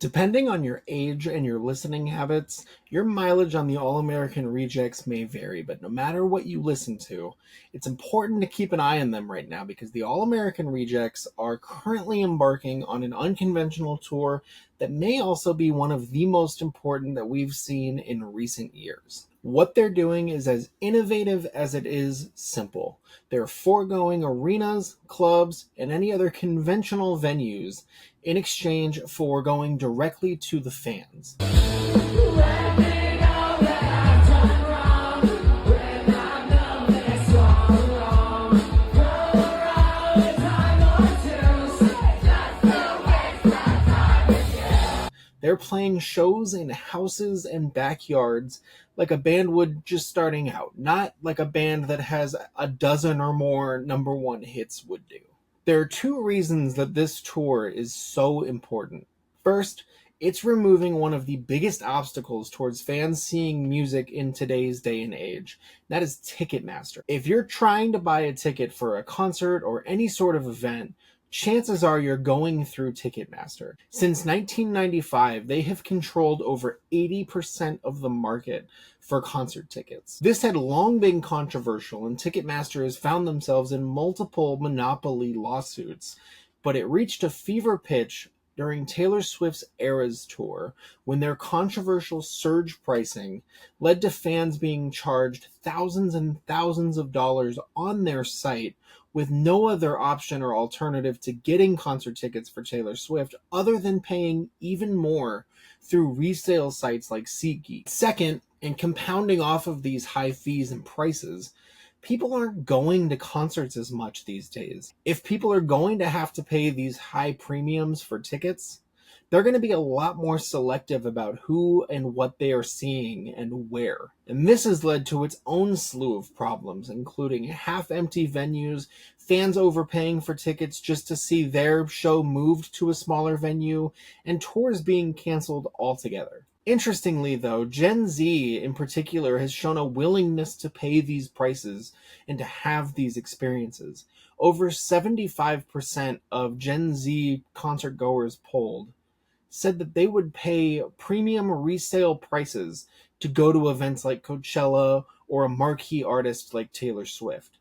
Depending on your age and your listening habits, your mileage on the All American Rejects may vary, but no matter what you listen to, it's important to keep an eye on them right now because the All American Rejects are currently embarking on an unconventional tour that may also be one of the most important that we've seen in recent years. What they're doing is as innovative as it is simple. They're foregoing arenas, clubs, and any other conventional venues in exchange for going directly to the fans. They're playing shows in houses and backyards like a band would just starting out, not like a band that has a dozen or more number one hits would do. There are two reasons that this tour is so important. First, it's removing one of the biggest obstacles towards fans seeing music in today's day and age. That is Ticketmaster. If you're trying to buy a ticket for a concert or any sort of event, chances are you're going through Ticketmaster. Since 1995, they have controlled over 80% of the market for concert tickets. This had long been controversial, and Ticketmaster has found themselves in multiple monopoly lawsuits, but it reached a fever pitch during Taylor Swift's Eras tour when their controversial surge pricing led to fans being charged thousands and thousands of dollars on their site with no other option or alternative to getting concert tickets for Taylor Swift other than paying even more through resale sites like SeatGeek. Second, and compounding off of these high fees and prices, people aren't going to concerts as much these days. If people are going to have to pay these high premiums for tickets, they're going to be a lot more selective about who and what they are seeing and where. And this has led to its own slew of problems, including half-empty venues, fans overpaying for tickets just to see their show moved to a smaller venue, and tours being canceled altogether. Interestingly, though, Gen Z in particular has shown a willingness to pay these prices and to have these experiences. Over 75% of Gen Z concert goers polled said that they would pay premium resale prices to go to events like Coachella or a marquee artist like Taylor Swift.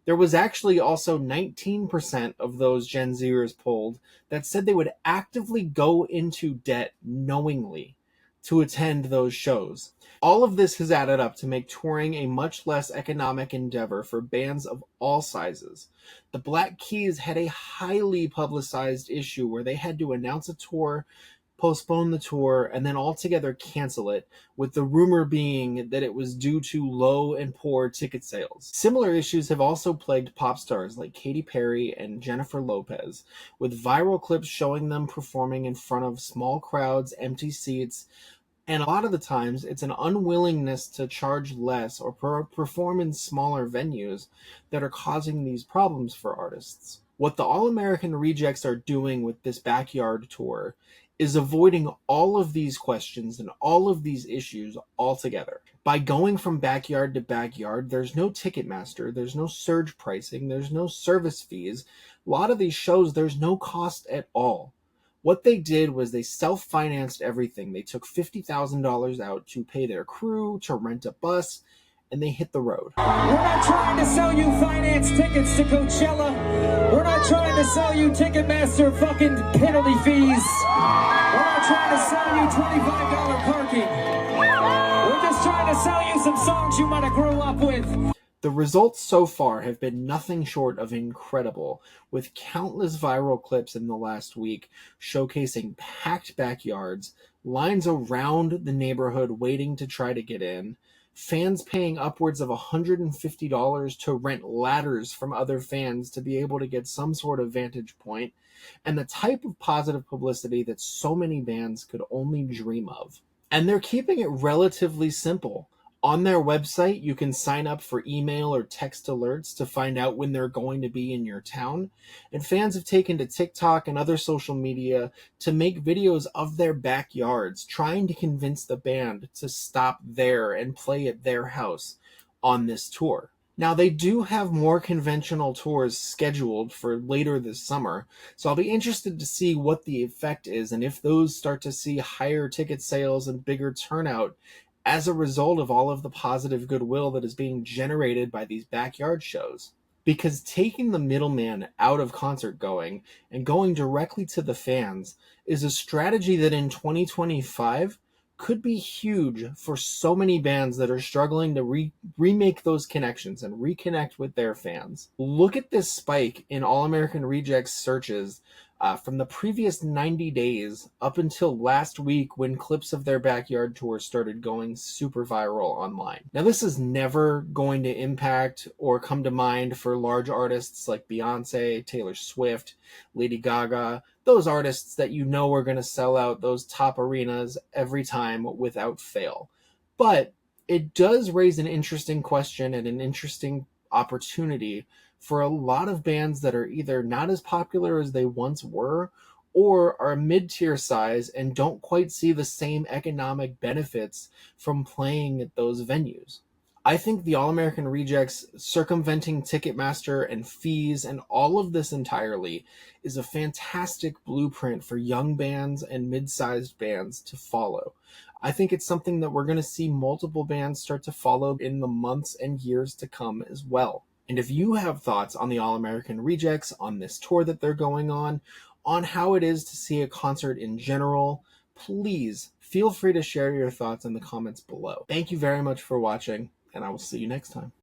There was actually also 19% of those Gen Zers polled that said they would actively go into debt knowingly to attend those shows. All of this has added up to make touring a much less economic endeavor for bands of all sizes. The Black Keys had a highly publicized issue where they had to announce a tour, postpone the tour, and then altogether cancel it, with the rumor being that it was due to low and poor ticket sales. Similar issues have also plagued pop stars like Katy Perry and Jennifer Lopez, with viral clips showing them performing in front of small crowds, empty seats, and a lot of the times it's an unwillingness to charge less or perform in smaller venues that are causing these problems for artists. What the All American Rejects are doing with this backyard tour is avoiding all of these questions and all of these issues altogether. By going from backyard to backyard, there's no Ticketmaster, there's no surge pricing, there's no service fees. A lot of these shows, there's no cost at all. What they did was they self-financed everything. They took $50,000 out to pay their crew, to rent a bus, and they hit the road. We're not trying to sell you finance tickets to Coachella. We're not trying to sell you Ticketmaster fucking penalty fees. We're not trying to sell you $25 parking. We're just trying to sell you some songs you might have grown up with. The results so far have been nothing short of incredible, with countless viral clips in the last week showcasing packed backyards, lines around the neighborhood waiting to try to get in, fans paying upwards of $150 to rent ladders from other fans to be able to get some sort of vantage point, and the type of positive publicity that so many bands could only dream of. And they're keeping it relatively simple. On their website, you can sign up for email or text alerts to find out when they're going to be in your town. And fans have taken to TikTok and other social media to make videos of their backyards, trying to convince the band to stop there and play at their house on this tour. Now, they do have more conventional tours scheduled for later this summer, so I'll be interested to see what the effect is and if those start to see higher ticket sales and bigger turnout as a result of all of the positive goodwill that is being generated by these backyard shows. Because taking the middleman out of concert going and going directly to the fans is a strategy that in 2025 could be huge for so many bands that are struggling to remake those connections and reconnect with their fans. Look at this spike in All American Rejects searches from the previous 90 days up until last week when clips of their backyard tour started going super viral online. Now, this is never going to impact or come to mind for large artists like Beyonce, Taylor Swift, Lady Gaga, those artists that you know are going to sell out those top arenas every time without fail. But it does raise an interesting question and an interesting opportunity for a lot of bands that are either not as popular as they once were or are mid-tier size and don't quite see the same economic benefits from playing at those venues. I think the All American Rejects circumventing Ticketmaster and fees and all of this entirely is a fantastic blueprint for young bands and mid-sized bands to follow. I think it's something that we're going to see multiple bands start to follow in the months and years to come as well. And if you have thoughts on the All American Rejects, on this tour that they're going on how it is to see a concert in general, please feel free to share your thoughts in the comments below. Thank you very much for watching, and I will see you next time.